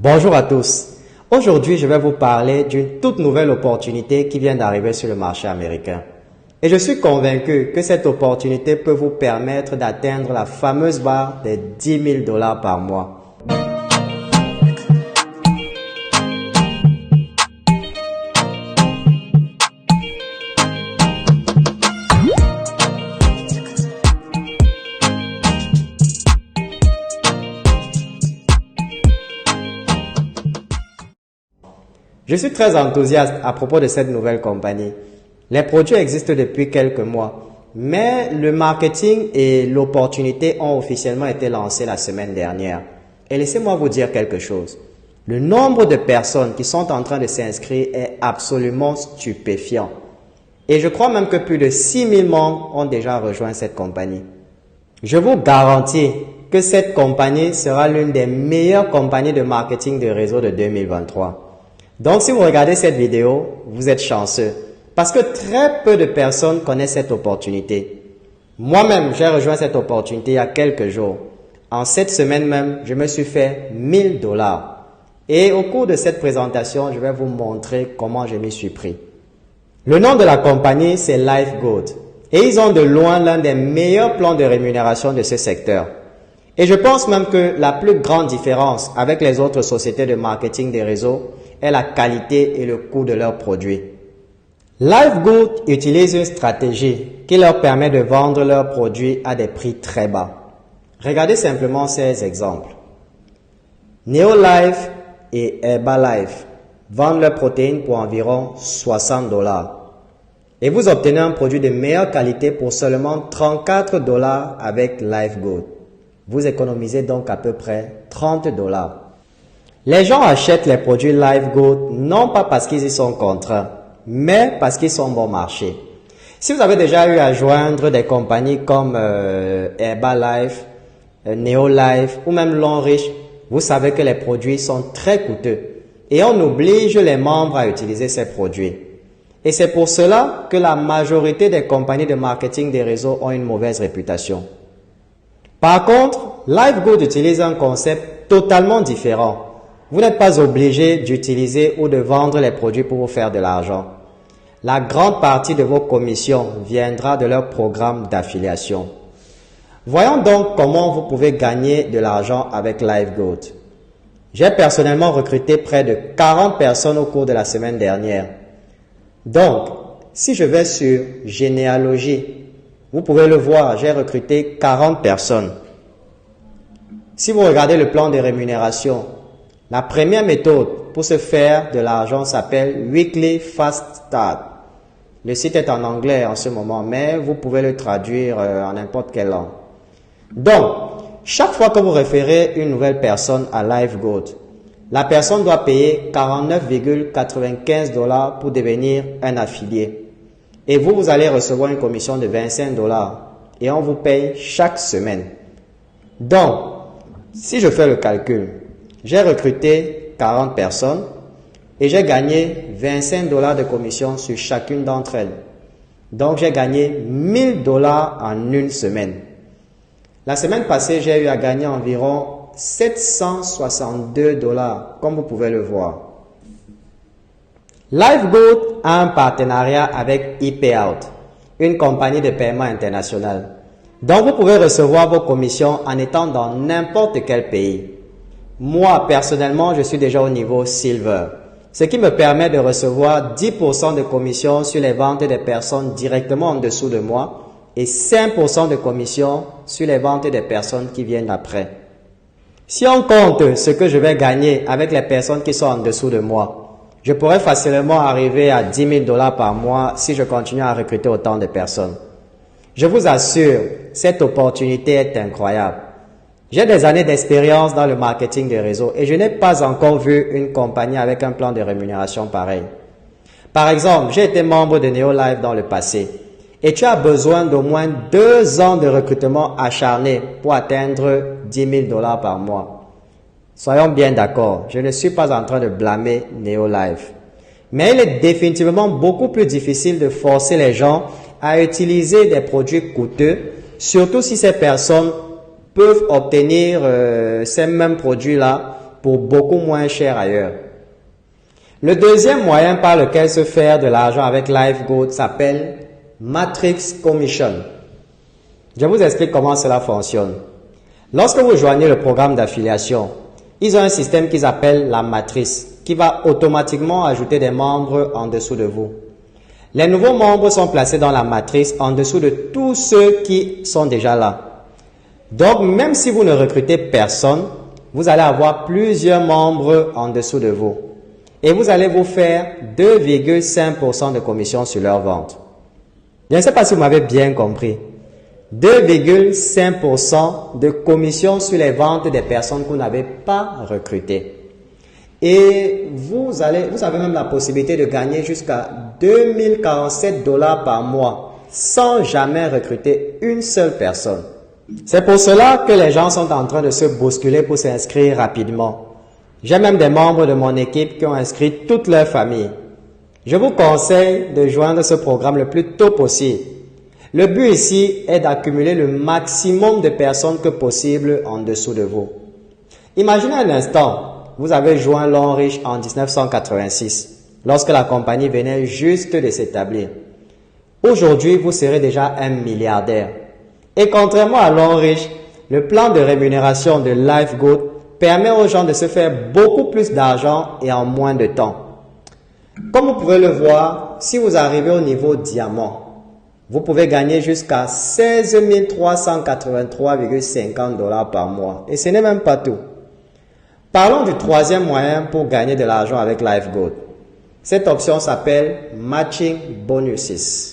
Bonjour à tous. Aujourd'hui, je vais vous parler d'une toute nouvelle opportunité qui vient d'arriver sur le marché américain. Et je suis convaincu que cette opportunité peut vous permettre d'atteindre la fameuse barre des 10 000 $ par mois. Je suis très enthousiaste à propos de cette nouvelle compagnie. Les produits existent depuis quelques mois, mais le marketing et l'opportunité ont officiellement été lancés la semaine dernière. Et laissez-moi vous dire quelque chose. Le nombre de personnes qui sont en train de s'inscrire est absolument stupéfiant. Et je crois même que plus de 6 000 membres ont déjà rejoint cette compagnie. Je vous garantis que cette compagnie sera l'une des meilleures compagnies de marketing de réseau de 2023. Donc, si vous regardez cette vidéo, vous êtes chanceux parce que très peu de personnes connaissent cette opportunité. Moi-même, j'ai rejoint cette opportunité il y a quelques jours. En cette semaine même, je me suis fait 1 000 $. Et au cours de cette présentation, je vais vous montrer comment je m'y suis pris. Le nom de la compagnie, c'est LifeGood. Et ils ont de loin l'un des meilleurs plans de rémunération de ce secteur. Et je pense même que la plus grande différence avec les autres sociétés de marketing des réseaux est la qualité et le coût de leurs produits. LifeGood utilise une stratégie qui leur permet de vendre leurs produits à des prix très bas. Regardez simplement ces exemples. Neolife et Herbalife vendent leurs protéines pour environ 60 $. Et vous obtenez un produit de meilleure qualité pour seulement 34 $ avec LifeGood. Vous économisez donc à peu près 30 $. Les gens achètent les produits LifeGood non pas parce qu'ils y sont contraints, mais parce qu'ils sont bon marché. Si vous avez déjà eu à joindre des compagnies comme Herbalife, Neolife ou même Longrich, vous savez que les produits sont très coûteux et on oblige les membres à utiliser ces produits. Et c'est pour cela que la majorité des compagnies de marketing des réseaux ont une mauvaise réputation. Par contre, LifeGood utilise un concept totalement différent. Vous n'êtes pas obligé d'utiliser ou de vendre les produits pour vous faire de l'argent. La grande partie de vos commissions viendra de leur programme d'affiliation. Voyons donc comment vous pouvez gagner de l'argent avec LifeGood. J'ai personnellement recruté près de 40 personnes au cours de la semaine dernière. Donc, si je vais sur Généalogie, vous pouvez le voir, j'ai recruté 40 personnes. Si vous regardez le plan de rémunération, la première méthode pour se faire de l'argent s'appelle Weekly Fast Start. Le site est en anglais en ce moment, mais vous pouvez le traduire en n'importe quelle langue. Donc, chaque fois que vous référez une nouvelle personne à LifeGood, la personne doit payer 49,95 $ pour devenir un affilié. Et vous allez recevoir une commission de 25 $ et on vous paye chaque semaine. Donc, si je fais le calcul, j'ai recruté 40 personnes et j'ai gagné 25 $ de commission sur chacune d'entre elles. Donc, j'ai gagné 1 000 $ en une semaine. La semaine passée, j'ai eu à gagner environ 762 $, comme vous pouvez le voir. LifeGood a un partenariat avec ePayout, une compagnie de paiement international. Donc, vous pouvez recevoir vos commissions en étant dans n'importe quel pays. Moi, personnellement, je suis déjà au niveau Silver, ce qui me permet de recevoir 10% de commission sur les ventes des personnes directement en dessous de moi et 5% de commission sur les ventes des personnes qui viennent après. Si on compte ce que je vais gagner avec les personnes qui sont en dessous de moi, je pourrais facilement arriver à 10 000 $ par mois si je continue à recruter autant de personnes. Je vous assure, cette opportunité est incroyable. J'ai des années d'expérience dans le marketing des réseaux et je n'ai pas encore vu une compagnie avec un plan de rémunération pareil. Par exemple, j'ai été membre de Neolife dans le passé et tu as besoin d'au moins 2 ans de recrutement acharné pour atteindre 10 000 $ par mois. Soyons bien d'accord, je ne suis pas en train de blâmer Neolife. Mais il est définitivement beaucoup plus difficile de forcer les gens à utiliser des produits coûteux, surtout si ces personnes peuvent obtenir ces mêmes produits-là pour beaucoup moins cher ailleurs. Le deuxième moyen par lequel se faire de l'argent avec LifeGoat s'appelle Matrix Commission. Je vous explique comment cela fonctionne. Lorsque vous joignez le programme d'affiliation, ils ont un système qu'ils appellent la matrice qui va automatiquement ajouter des membres en dessous de vous. Les nouveaux membres sont placés dans la matrice en dessous de tous ceux qui sont déjà là. Donc, même si vous ne recrutez personne, vous allez avoir plusieurs membres en dessous de vous. Et vous allez vous faire 2,5% de commission sur leur vente. Je ne sais pas si vous m'avez bien compris. 2,5% de commission sur les ventes des personnes que vous n'avez pas recrutées. Et vous avez même la possibilité de gagner jusqu'à 2047 $ par mois sans jamais recruter une seule personne. C'est pour cela que les gens sont en train de se bousculer pour s'inscrire rapidement. J'ai même des membres de mon équipe qui ont inscrit toute leur famille. Je vous conseille de joindre ce programme le plus tôt possible. Le but ici est d'accumuler le maximum de personnes que possible en dessous de vous. Imaginez un instant, vous avez joint Longrich en 1986, lorsque la compagnie venait juste de s'établir. Aujourd'hui, vous serez déjà un milliardaire. Et contrairement à Longrich, le plan de rémunération de LifeGoat permet aux gens de se faire beaucoup plus d'argent et en moins de temps. Comme vous pouvez le voir, si vous arrivez au niveau diamant, vous pouvez gagner jusqu'à 16 383,50 $ par mois. Et ce n'est même pas tout. Parlons du troisième moyen pour gagner de l'argent avec LifeGoat. Cette option s'appelle Matching Bonuses.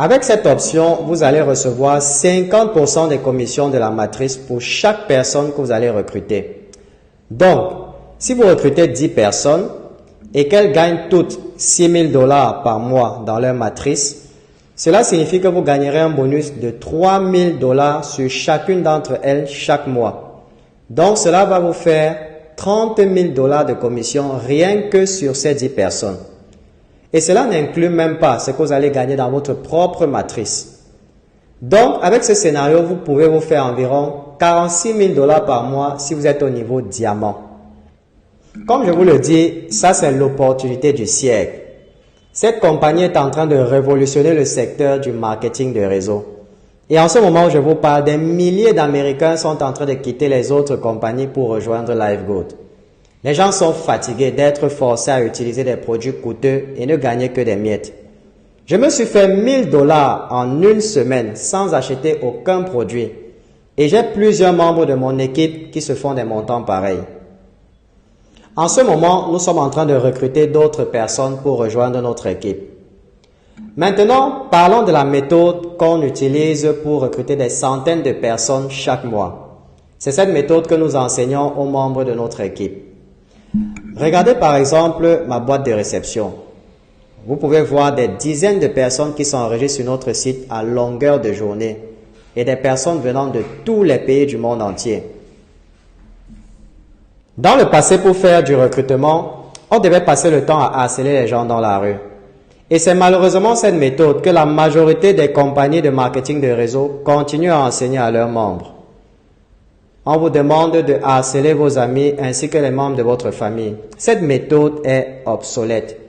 Avec cette option, vous allez recevoir 50% des commissions de la matrice pour chaque personne que vous allez recruter. Donc, si vous recrutez 10 personnes et qu'elles gagnent toutes 6 000 $ par mois dans leur matrice, cela signifie que vous gagnerez un bonus de 3 000 $ sur chacune d'entre elles chaque mois. Donc, cela va vous faire 30 000 $ de commission rien que sur ces 10 personnes. Et cela n'inclut même pas ce que vous allez gagner dans votre propre matrice. Donc, avec ce scénario, vous pouvez vous faire environ 46 000 $ par mois si vous êtes au niveau diamant. Comme je vous le dis, ça c'est l'opportunité du siècle. Cette compagnie est en train de révolutionner le secteur du marketing de réseau. Et en ce moment où je vous parle, des milliers d'Américains sont en train de quitter les autres compagnies pour rejoindre LifeGoat. Les gens sont fatigués d'être forcés à utiliser des produits coûteux et ne gagner que des miettes. Je me suis fait 1 000 $ en une semaine sans acheter aucun produit. Et j'ai plusieurs membres de mon équipe qui se font des montants pareils. En ce moment, nous sommes en train de recruter d'autres personnes pour rejoindre notre équipe. Maintenant, parlons de la méthode qu'on utilise pour recruter des centaines de personnes chaque mois. C'est cette méthode que nous enseignons aux membres de notre équipe. Regardez par exemple ma boîte de réception. Vous pouvez voir des dizaines de personnes qui sont enregistrées sur notre site à longueur de journée et des personnes venant de tous les pays du monde entier. Dans le passé, pour faire du recrutement, on devait passer le temps à harceler les gens dans la rue. Et c'est malheureusement cette méthode que la majorité des compagnies de marketing de réseau continuent à enseigner à leurs membres. On vous demande de harceler vos amis ainsi que les membres de votre famille. Cette méthode est obsolète.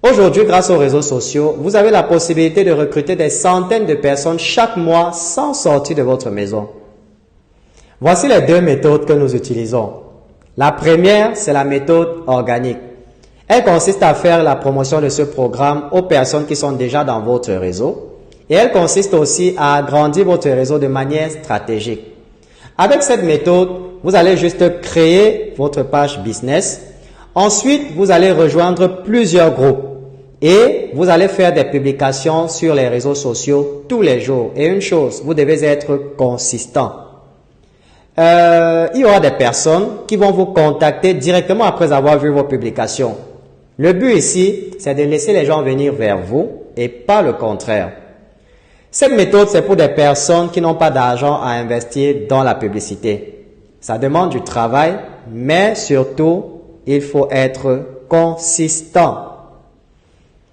Aujourd'hui, grâce aux réseaux sociaux, vous avez la possibilité de recruter des centaines de personnes chaque mois sans sortir de votre maison. Voici les deux méthodes que nous utilisons. La première, c'est la méthode organique. Elle consiste à faire la promotion de ce programme aux personnes qui sont déjà dans votre réseau. Et elle consiste aussi à agrandir votre réseau de manière stratégique. Avec cette méthode, vous allez juste créer votre page business. Ensuite, vous allez rejoindre plusieurs groupes. Et vous allez faire des publications sur les réseaux sociaux tous les jours. Et une chose, vous devez être consistant. Il y aura des personnes qui vont vous contacter directement après avoir vu vos publications. Le but ici, c'est de laisser les gens venir vers vous et pas le contraire. Cette méthode, c'est pour des personnes qui n'ont pas d'argent à investir dans la publicité. Ça demande du travail, mais surtout, il faut être consistant.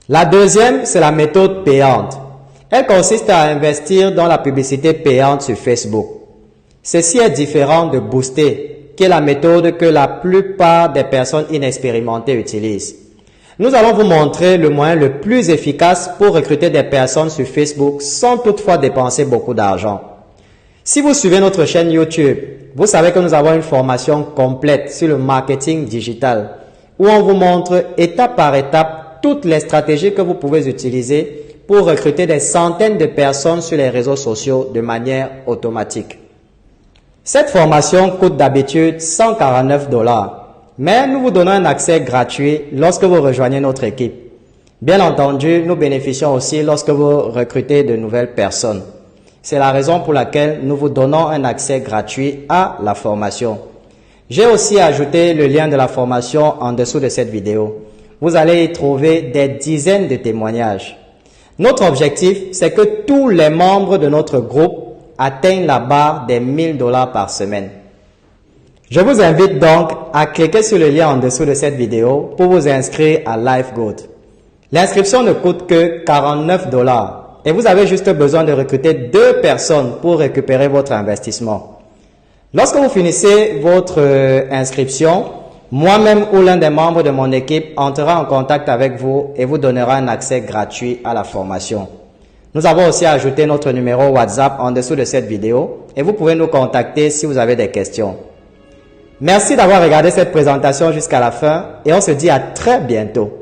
La deuxième, c'est la méthode payante. Elle consiste à investir dans la publicité payante sur Facebook. Ceci est différent de booster, qui est la méthode que la plupart des personnes inexpérimentées utilisent. Nous allons vous montrer le moyen le plus efficace pour recruter des personnes sur Facebook sans toutefois dépenser beaucoup d'argent. Si vous suivez notre chaîne YouTube, vous savez que nous avons une formation complète sur le marketing digital où on vous montre étape par étape toutes les stratégies que vous pouvez utiliser pour recruter des centaines de personnes sur les réseaux sociaux de manière automatique. Cette formation coûte d'habitude 149 $, mais nous vous donnons un accès gratuit lorsque vous rejoignez notre équipe. Bien entendu, nous bénéficions aussi lorsque vous recrutez de nouvelles personnes. C'est la raison pour laquelle nous vous donnons un accès gratuit à la formation. J'ai aussi ajouté le lien de la formation en dessous de cette vidéo. Vous allez y trouver des dizaines de témoignages. Notre objectif, c'est que tous les membres de notre groupe atteignent la barre des 1000 $ par semaine. Je vous invite donc à cliquer sur le lien en dessous de cette vidéo pour vous inscrire à LifeGood. L'inscription ne coûte que 49 $ et vous avez juste besoin de recruter 2 personnes pour récupérer votre investissement. Lorsque vous finissez votre inscription, moi-même ou l'un des membres de mon équipe entrera en contact avec vous et vous donnera un accès gratuit à la formation. Nous avons aussi ajouté notre numéro WhatsApp en dessous de cette vidéo et vous pouvez nous contacter si vous avez des questions. Merci d'avoir regardé cette présentation jusqu'à la fin et on se dit à très bientôt.